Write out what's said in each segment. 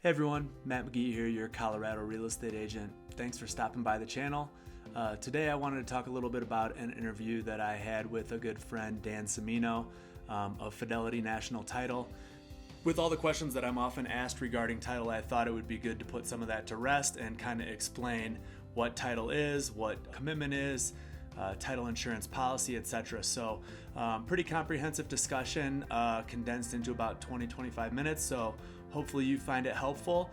Hey everyone, Matt McGee here, your Colorado real estate agent. Thanks for stopping by the channel. Today I wanted to talk a little bit about an interview that I had with a good friend, Dan Cimino of Fidelity National Title. With all the questions that I'm often asked regarding title, I thought it would be good to put some of that to rest and kind of explain what title is, what commitment is, title insurance policy, etc. So pretty comprehensive discussion condensed into about 20-25 minutes. So hopefully you find it helpful.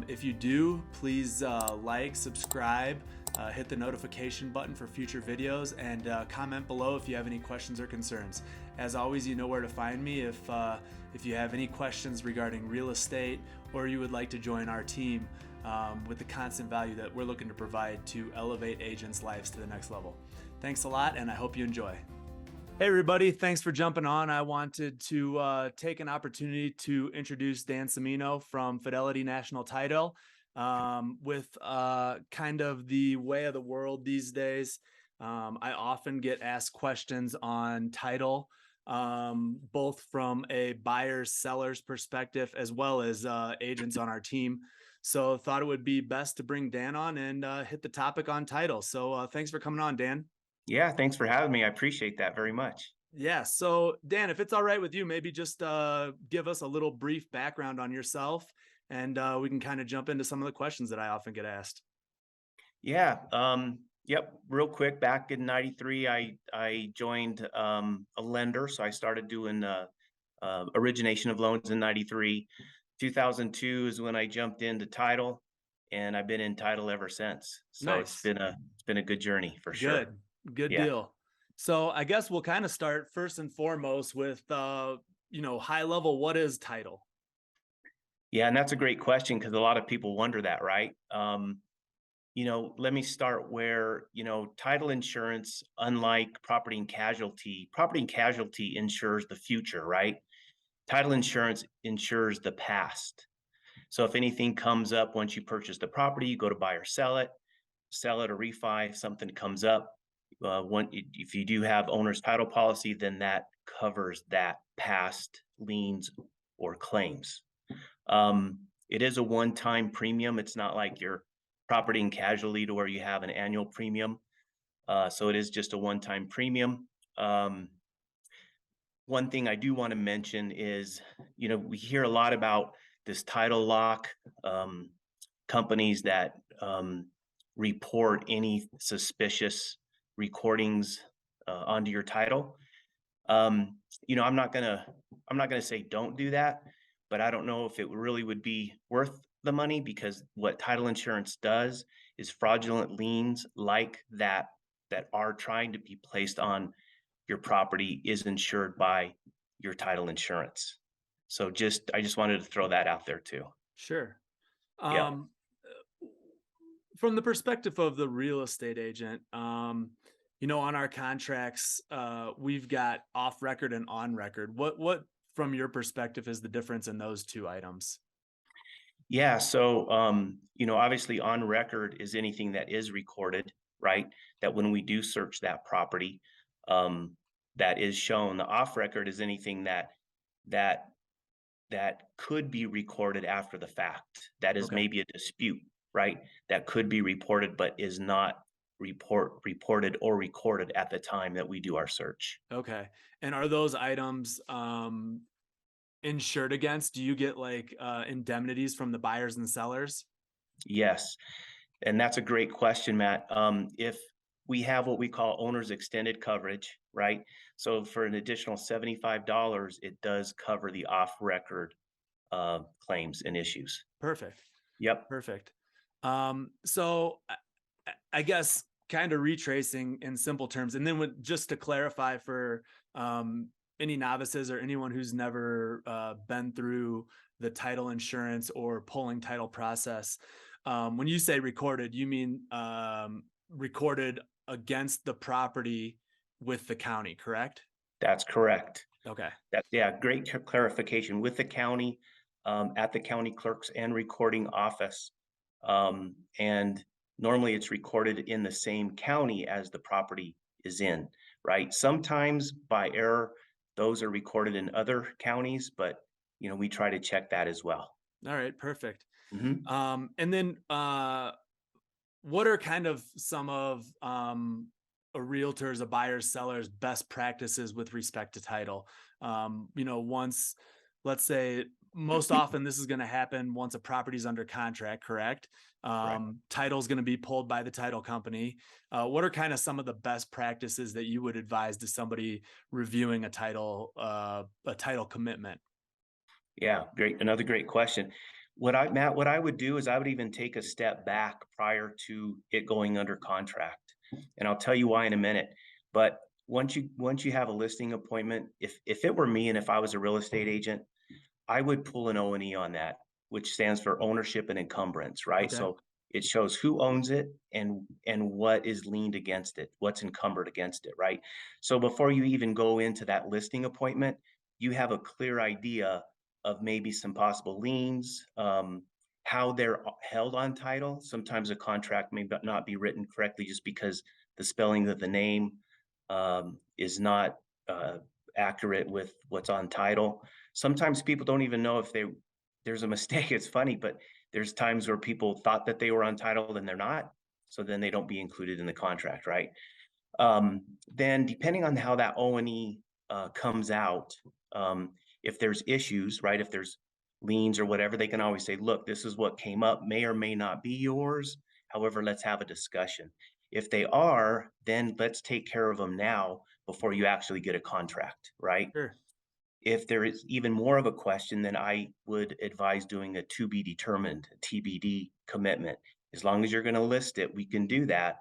If you do, please like, subscribe, hit the notification button for future videos, and comment below if you have any questions or concerns. As always, you know where to find me if you have any questions regarding real estate or you would like to join our team with the constant value that we're looking to provide to elevate agents' lives to the next level. Thanks a lot, and I hope you enjoy. Hey everybody, thanks for jumping on. I wanted to take an opportunity to introduce Dan Cimino from Fidelity National Title. With kind of the way of the world these days, I often get asked questions on title, both from a buyer's seller's perspective as well as agents on our team. So thought it would be best to bring Dan on and hit the topic on title. So thanks for coming on, Dan. Yeah, thanks for having me. I appreciate that very much. Yeah. So Dan, if it's all right with you, maybe just give us a little brief background on yourself, and we can kind of jump into some of the questions that I often get asked. Yeah, yep, real quick, back in '93, I joined a lender, so I started doing origination of loans in '93. 2002 is when I jumped into title, and I've been in title ever since. So Nice. it's been a good journey for sure. Good Yeah. deal. So I guess we'll kind of start first and foremost with, high level, what is title? Yeah, and that's a great question because a lot of people wonder that, right? Let me start where, title insurance, unlike property and casualty insures the future, right? Title insurance insures the past. So if anything comes up once you purchase the property, you go to buy or sell it or refi, something comes up. If you do have owner's title policy, then that covers that past liens or claims. It is a one-time premium. It's not like your property and casualty to where you have an annual premium. So it is just a one-time premium. One thing I do want to mention is, we hear a lot about this title lock, companies that report any suspicious recordings onto your title. I'm not gonna say don't do that, but I don't know if it really would be worth the money because what title insurance does is fraudulent liens like that are trying to be placed on your property is insured by your title insurance. So I just wanted to throw that out there too. Sure. Yeah. Um, from the perspective of the real estate agent, on our contracts, we've got off record and on record. What from your perspective is the difference in those two items? Yeah. So, obviously on record is anything that is recorded, right? That when we do search that property, that is shown. The off record is anything that that could be recorded after the fact. That is Okay. maybe a dispute, right? That could be reported, but is not reported or recorded at the time that we do our search. Okay. And are those items insured against? Do you get like indemnities from the buyers and sellers? Yes. And that's a great question, Matt. If we have what we call owner's extended coverage, right? So for an additional $75, it does cover the off-record claims and issues. Perfect. Yep. Perfect. So I guess kind of retracing in simple terms, and then just to clarify for any novices or anyone who's never been through the title insurance or pulling title process, when you say recorded, you mean recorded against the property with the county, correct? That's correct. Okay. Yeah, great clarification with the county, at the county clerk's and recording office. And normally it's recorded in the same county as the property is in, right? Sometimes by error, those are recorded in other counties, but we try to check that as well. All right, perfect. Mhm. And then what are kind of some of a realtor's, a buyer's, seller's best practices with respect to title? Once, let's say, most often this is going to happen once a property's under contract, correct? Correct. Title's going to be pulled by the title company. What are kind of some of the best practices that you would advise to somebody reviewing a title commitment? Yeah, great. Another great question. What I would do is I would even take a step back prior to it going under contract. And I'll tell you why in a minute. But once you have a listing appointment, if it were me and if I was a real estate agent, I would pull an O&E on that, which stands for ownership and encumbrance, right? Okay, So it shows who owns it and what is liened against it, what's encumbered against it, right? So before you even go into that listing appointment, you have a clear idea of maybe some possible liens, how they're held on title. Sometimes a contract may not be written correctly just because the spelling of the name is not accurate with what's on title. Sometimes people don't even know if there's a mistake. It's funny, but there's times where people thought that they were untitled and they're not. So then they don't be included in the contract, right? Then depending on how that O&E comes out, um, if there's issues, right? If there's liens or whatever, they can always say, look, this is what came up, may or may not be yours. However, let's have a discussion. If they are, then let's take care of them now before you actually get a contract, right? sure, If there is even more of a question, then I would advise doing a to be determined, TBD commitment. As long as you're going to list it, we can do that.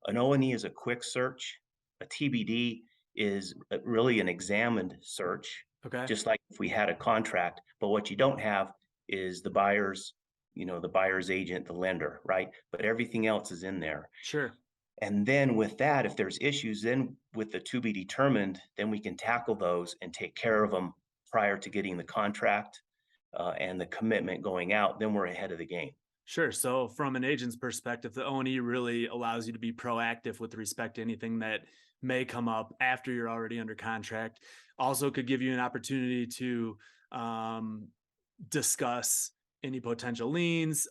An O&E is a quick search. A TBD is really an examined search, okay, just like if we had a contract. But what you don't have is the buyer's agent, the lender, right? But everything else is in there. sure. And then with that, if there's issues, then with the to be determined, then we can tackle those and take care of them prior to getting the contract and the commitment going out. Then we're ahead of the game. Sure. So, from an agent's perspective, the O&E really allows you to be proactive with respect to anything that may come up after you're already under contract. Also, could give you an opportunity to um, discuss any potential liens,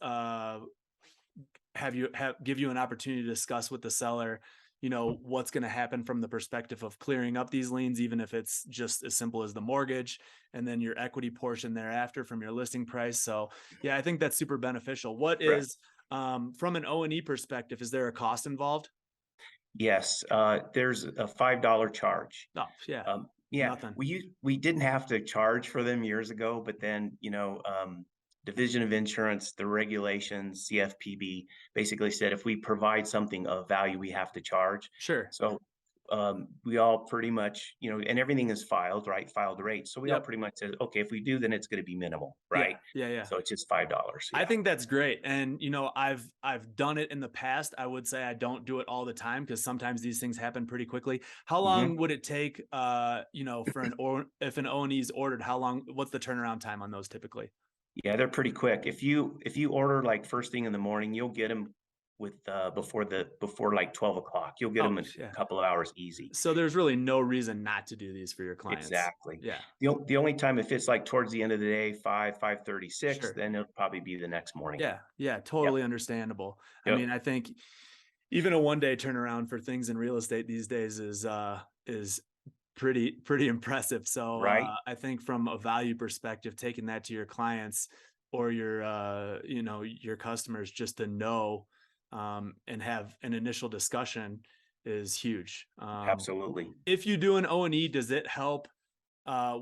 give you an opportunity to discuss with the seller, what's going to happen from the perspective of clearing up these liens, even if it's just as simple as the mortgage, and then your equity portion thereafter from your listing price. So yeah, I think that's super beneficial. What Correct. is from an O&E perspective, is there a cost involved? Yes, there's a $5 charge. Oh yeah, Yeah, nothing. we didn't have to charge for them years ago, but then Division of Insurance, the regulations, CFPB basically said if we provide something of value, we have to charge. Sure. So we all pretty much, and everything is filed, right? Filed rate. So we all Yep. pretty much said, okay, if we do, then it's going to be minimal, Yeah, right? yeah, yeah. So it's just $5. I Yeah. think that's great. And I've done it in the past. I would say I don't do it all the time because sometimes these things happen pretty quickly. How long Hmm. would it take for or if an O&E is ordered, how long what's the turnaround time on those typically? Yeah, they're pretty quick. If you order like first thing in the morning, you'll get them with before like 12 o'clock. You'll get Oh, them in yeah. a couple of hours easy. So there's really no reason not to do these for your clients. Exactly. Yeah, The only time if it's like towards the end of the day, 5:36, sure. then it'll probably be the next morning. Yeah, yeah, Yep. totally understandable. I Yep. mean, I think even a one day turnaround for things in real estate these days is pretty impressive. So Right. I think from a value perspective, taking that to your clients or your customers just to know and have an initial discussion is huge. Absolutely. If you do an O&E, does it help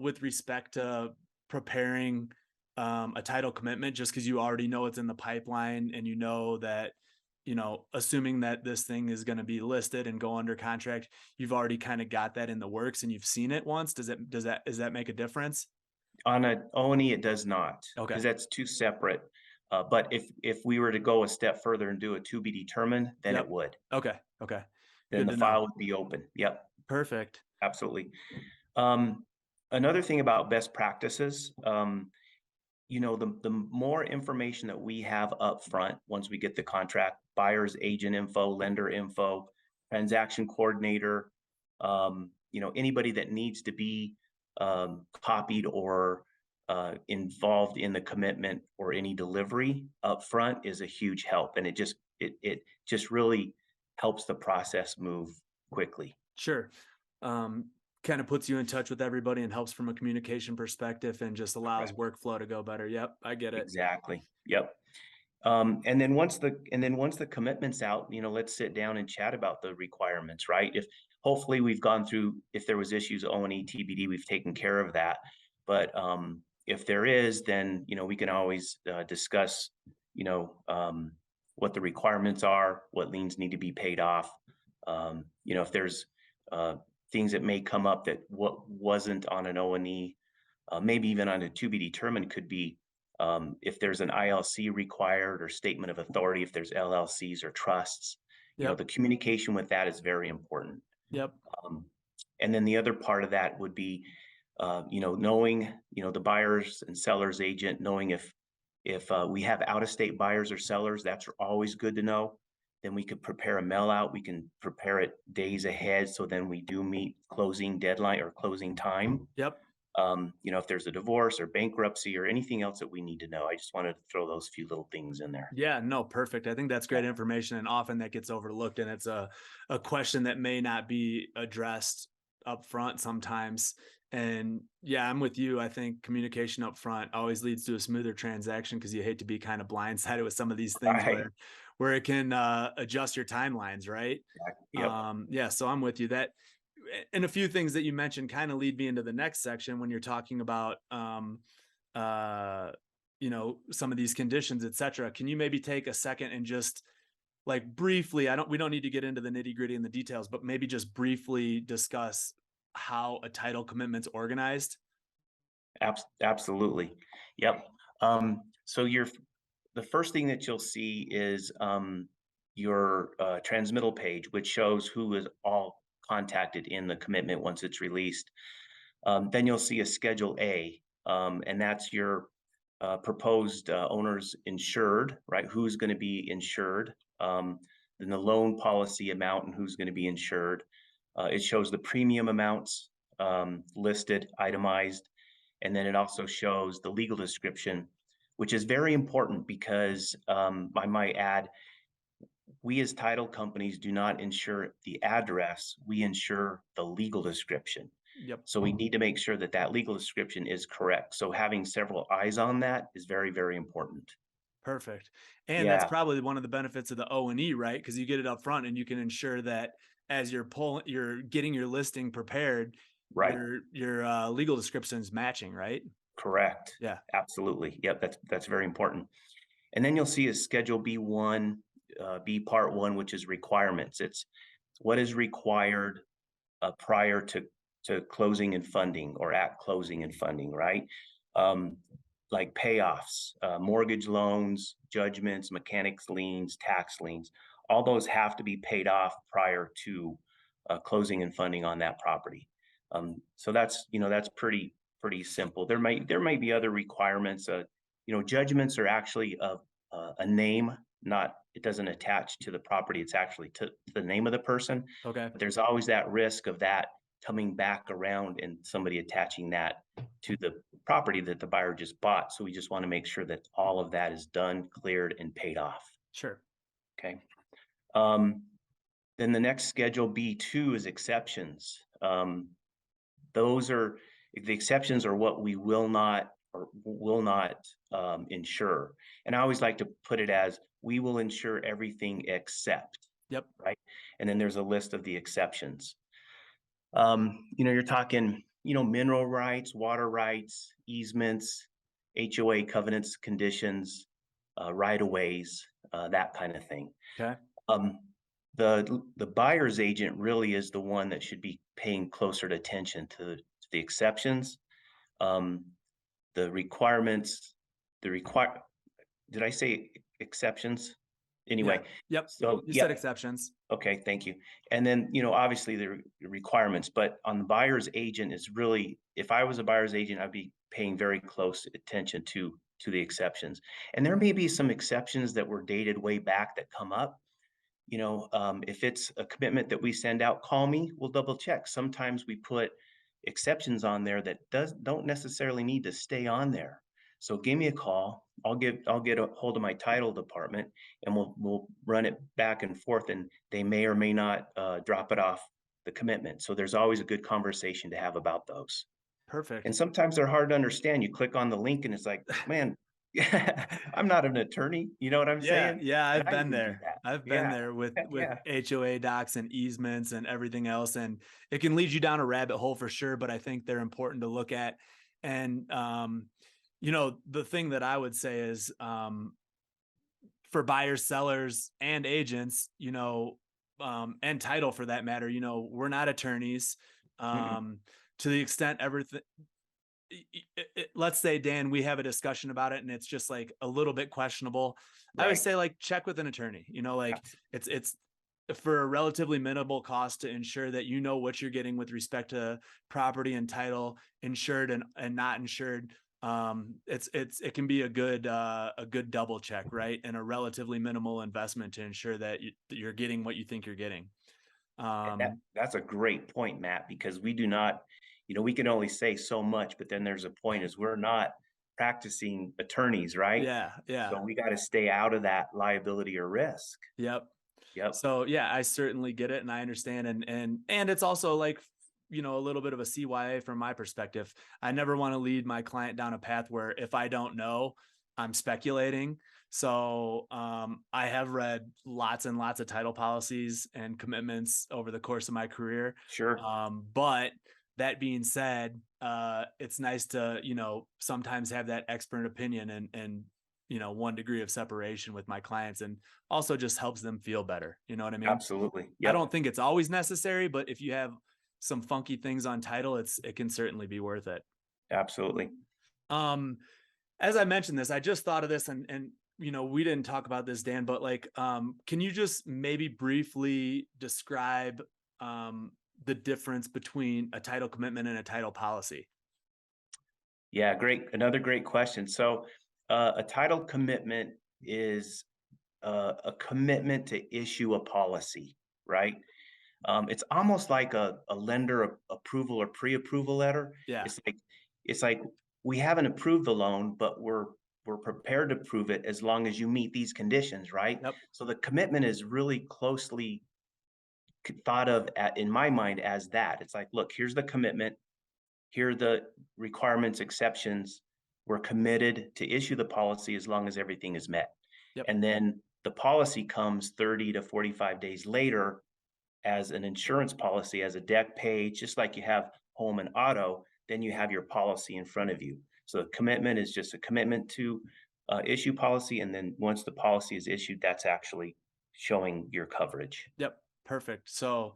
with respect to preparing a title commitment just because you already know it's in the pipeline and you know that, assuming that this thing is going to be listed and go under contract, you've already kind of got that in the works and you've seen it once. Does that make a difference? On a O&E, it does not, Okay. because that's two separate. But if we were to go a step further and do a to be determined, then it Yep. would. Okay. Okay. Then Good the to know. file would be open. Yep. Perfect. Absolutely. Um, Another thing about best practices, the more information that we have up front once we get the contract, buyer's agent info, lender info, transaction coordinator, anybody that needs to be copied or involved in the commitment or any delivery up front is a huge help, and it just really helps the process move quickly. Sure. Kind of puts you in touch with everybody and helps from a communication perspective and just allows Correct. workflow to go better. Yep, I get it. Exactly. Yep. And then once the commitment's out, let's sit down and chat about the requirements, right? If hopefully we've gone through, if there was issues O&E TBD, we've taken care of that. But if there is, then we can always discuss, you know, um, what the requirements are, what liens need to be paid off. If there's uh, things that may come up that what wasn't on an O&E, maybe even on a to be determined could be if there's an ILC required or statement of authority, if there's LLCs or trusts, Yep. the communication with that is very important. Yep. Um, and then the other part of that would be, knowing, the buyers and sellers agent, knowing if we have out-of-state buyers or sellers, that's always good to know. Then we could prepare a mail out. We can prepare it days ahead, so then we do meet closing deadline or closing time. Yep. If there's a divorce or bankruptcy or anything else that we need to know. I just wanted to throw those few little things in there. Yeah, no, perfect. I think that's Yeah. great information, and often that gets overlooked, and it's a question that may not be addressed up front sometimes. And yeah, I'm with you. I think communication up front always leads to a smoother transaction because you hate to be kind of blindsided with some of these things Right. where it can adjust your timelines, right? Yep. Yeah, so I'm with you. That and a few things that you mentioned kind of lead me into the next section when you're talking about uh some of these conditions, etc. Can you maybe take a second and just like briefly, we don't need to get into the nitty gritty and the details, but maybe just briefly discuss how a title commitment's organized? Absolutely. Yep. So the first thing that you'll see is your transmittal page, which shows who is all contacted in the commitment once it's released. Then you'll see a Schedule A, and that's your proposed owners insured, right? Who's going to be insured, then the loan policy amount and who's going to be insured. It shows the premium amounts listed, itemized, and then it also shows the legal description, which is very important because I might add, we as title companies do not insure the address, we insure the legal description. Yep. So we need to make sure that that legal description is correct. So having several eyes on that is very, very important. Perfect. And that's Yeah, probably one of the benefits of the O&E, right? Because you get it up front and you can ensure that as you're getting your listing prepared, right. your legal description is matching, right? Correct. Yeah. Absolutely. Yep, that's very important. And then you'll see a Schedule B1, B Part 1, which is requirements. It's what is required prior to closing and funding or at closing and funding, right? Um, like payoffs, mortgage loans, judgments, mechanics liens, tax liens, all those have to be paid off prior to closing and funding on that property. So that's pretty simple. There may be other requirements. Judgments are actually a name, not it doesn't attach to the property. It's actually to the name of the person. Okay. But there's always that risk of that coming back around and somebody attaching that to the property that the buyer just bought. So we just want to make sure that all of that is done, cleared, and paid off. Sure. Okay. Um, then the next Schedule B2 is exceptions. Those are the exceptions are what we will not or will not insure. And I always like to put it as we will insure everything except, Yep. right? And then there's a list of the exceptions. You're talking, mineral rights, water rights, easements, HOA covenants, conditions, right of ways, that kind of thing. Okay. Um, the buyer's agent really is the one that should be paying closer attention to the exceptions, um, the requirements, the require. Did I say exceptions? Yeah. Anyway, Yep. so You said yeah, exceptions. okay, thank you. And then, obviously the requirements, but on the buyer's agent is really, if I was a buyer's agent, I'd be paying very close attention to the exceptions. And there may be some exceptions that were dated way back that come up. If it's a commitment that we send out, call me, we'll double check. Sometimes we put exceptions on there that don't necessarily need to stay on there. So give me a call. I'll get a hold of my title department, and we'll run it back and forth, and they may or may not drop it off the commitment. So there's always a good conversation to have about those. And Perfect. sometimes they're hard to understand. You click on the link and it's like, man, I'm not an attorney. You know what I'm Yeah, saying? yeah, And I've I been didn't do there. that. I've been Yeah. there Heck with yeah. HOA docs and easements and everything else, and it can lead you down a rabbit hole for sure, but I think they're important to look at. And the thing that I would say is, for buyers, sellers, and agents, and title for that matter, we're not attorneys. Mm-mm. Um, to the extent everything, let's say, Dan, we have a discussion about it and it's just like a little bit questionable. I would Right. say like check with an attorney, like Abs- it's for a relatively minimal cost to ensure that you know what you're getting with respect to property and title, insured and not insured. It can be a good double check, right? And a relatively minimal investment to ensure that you're getting what you think you're getting. that's a great point, Matt, because we do not, we can only say so much, but then there's a point is we're not practicing attorneys, right? Yeah, yeah. So we got to stay out of that liability or risk. Yep. Yep. So yeah, I certainly get it and I understand, and it's also like, a little bit of a CYA from my perspective. I never want to lead my client down a path where if I don't know, I'm speculating. So I have read lots and lots of title policies and commitments over the course of my career. Sure. But that being said, it's nice to, sometimes have that expert opinion and one degree of separation with my clients, and also just helps them feel better. You know what I mean? Absolutely. I Yep. don't think it's always necessary, but if you have some funky things on title, it can certainly be worth it. Absolutely. Um, as I mentioned this, I just thought of this, and we didn't talk about this, Dan, but like, can you just maybe briefly describe the difference between a title commitment and a title policy? Yeah, great. Another great question. So, a title commitment is a commitment to issue a policy, right? It's almost like a lender approval or pre-approval letter. Yeah. It's like it's like we haven't approved the loan, but we're prepared to approve it as long as you meet these conditions, right? Yep. So the commitment is really closely thought of in my mind as that. It's like, look, here's the commitment. Here are the requirements, exceptions. We're committed to issue the policy as long as everything is met. Yep. And then the policy comes 30 to 45 days later as an insurance policy, as a deck page, just like you have home and auto, then you have your policy in front of you. So the commitment is just a commitment to issue policy. And then once the policy is issued, that's actually showing your coverage. Yep. Perfect. So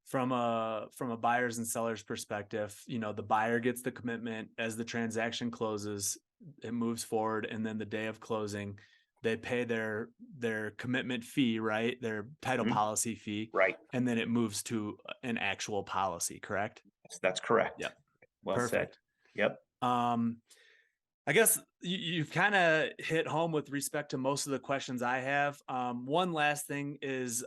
from a buyer's and seller's perspective, the buyer gets the commitment as the transaction closes, it moves forward, and then the day of closing, they pay their commitment fee, right? Their title Mhm. policy fee, Right. and then it moves to an actual policy, correct? That's correct. Yep. Well said. Perfect. Yep. Um, I guess you've kind of hit home with respect to most of the questions I have. One last thing is,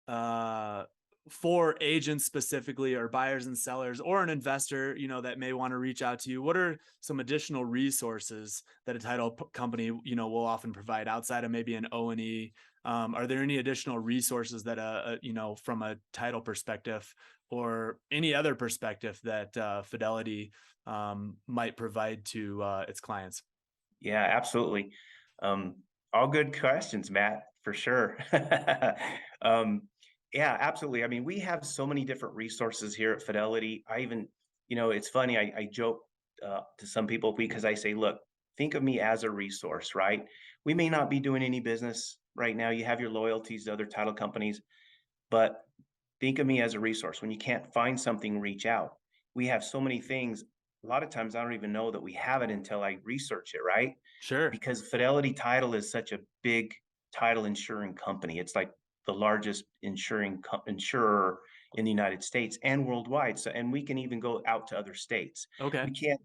uh, for agents specifically, or buyers and sellers, or an investor, that may want to reach out to you, what are some additional resources that a title company, will often provide outside of maybe an O&E? Are there any additional resources that, from a title perspective or any other perspective that Fidelity might provide to its clients? Yeah, absolutely. Um, all good questions, Matt, for sure. um, yeah, absolutely. I mean, we have so many different resources here at Fidelity. I even, it's funny. I joke to some people because I say, look, think of me as a resource, right? We may not be doing any business right now. You have your loyalties to other title companies, but think of me as a resource. When you can't find something, reach out. We have so many things. A lot of times I don't even know that we have it until I research it, right? Sure. Because Fidelity Title is such a big title insuring company. It's like the largest insurer in the United States and worldwide. So, and we can even go out to other states. Okay. We can't,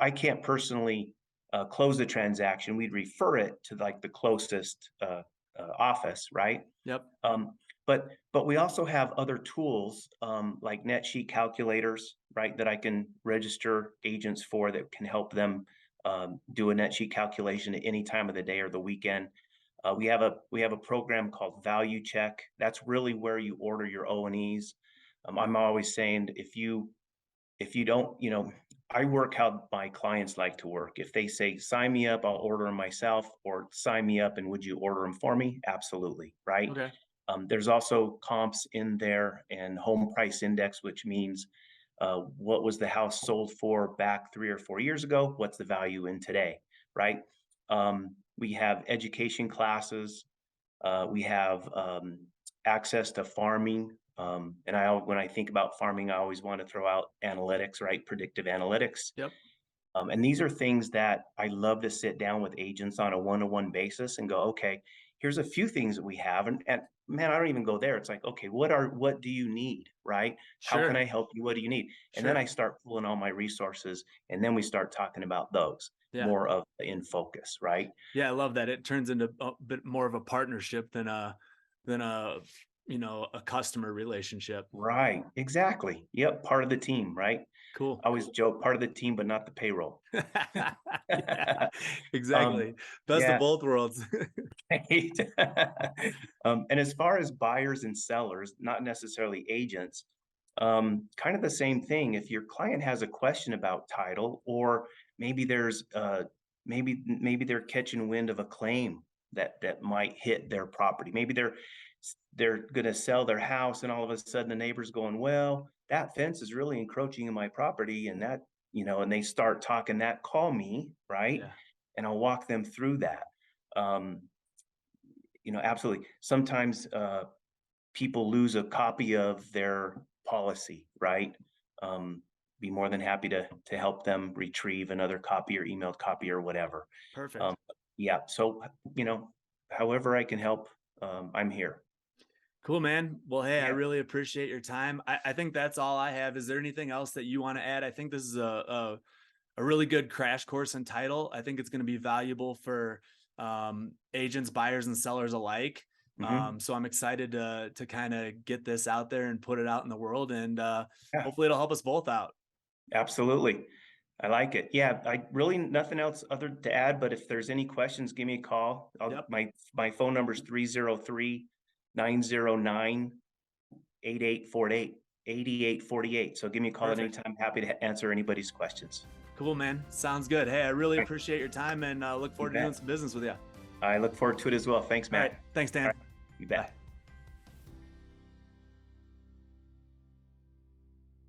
I can't personally close the transaction. We'd refer it to like the closest office, right? Yep. Um, but we also have other tools like net sheet calculators, right? That I can register agents for that can help them do a net sheet calculation at any time of the day or the weekend. We have a program called Value Check. That's really where you order your O&Es. I'm always saying if you don't, I work how my clients like to work. If they say sign me up, I'll order them myself, or sign me up and would you order them for me? Absolutely, right? Okay. There's also comps in there and home price index, which means what was the house sold for back 3 or 4 years ago? What's the value in today, right? We have education classes. We have access to farming. When I think about farming, I always want to throw out analytics, right? Predictive analytics. Yep. And these are things that I love to sit down with agents on a one-to-one basis and go, okay, here's a few things that we have. And man, I don't even go there. It's like, okay, what do you need? Right? How can Sure. I help you? What do you need? And then Sure. I start pulling all my resources and then we start talking about those Yeah. more of in focus, right? Yeah, I love that. It turns into a bit more of a partnership than a a customer relationship. Right. Exactly. Yep. Part of the team, right? Cool. I always joke, part of the team, but not the payroll. Yeah, um, exactly. Best of yeah. both worlds. Right. And as far as buyers and sellers, not necessarily agents, kind of the same thing. If your client has a question about title, or maybe maybe they're catching wind of a claim that might hit their property. Maybe they're going to sell their house, and all of a sudden the neighbor's going, "Well, that fence is really encroaching in my property," and and they start talking that. Call me, right? Yeah. And I'll walk them through that. Um, Absolutely. Sometimes people lose a copy of their policy, right? Um, be more than happy to help them retrieve another copy or emailed copy or whatever. Um, Perfect. yeah. So however I can help, I'm here. Cool, man. Well, hey, I Yeah. really appreciate your time. I think that's all I have. Is there anything else that you want to add? I think this is a really good crash course in title. I think it's going to be valuable for agents, buyers, and sellers alike. Hmm. So I'm excited to kind of get this out there and put it out in the world, and Yeah. hopefully it'll help us both out. Absolutely. I like it. Yeah. I really nothing else other to add. But if there's any questions, give me a call. Yep. My phone number is 303-909 8848. So give me a call at any Perfect. time. Happy to answer anybody's questions. Cool, man. Sounds good. Hey, I really All right, appreciate your time and look you forward to doing bet. some business with you. I look forward to it as well. Thanks, All right. Matt. Thanks, All Dan. right, you Bye. bet.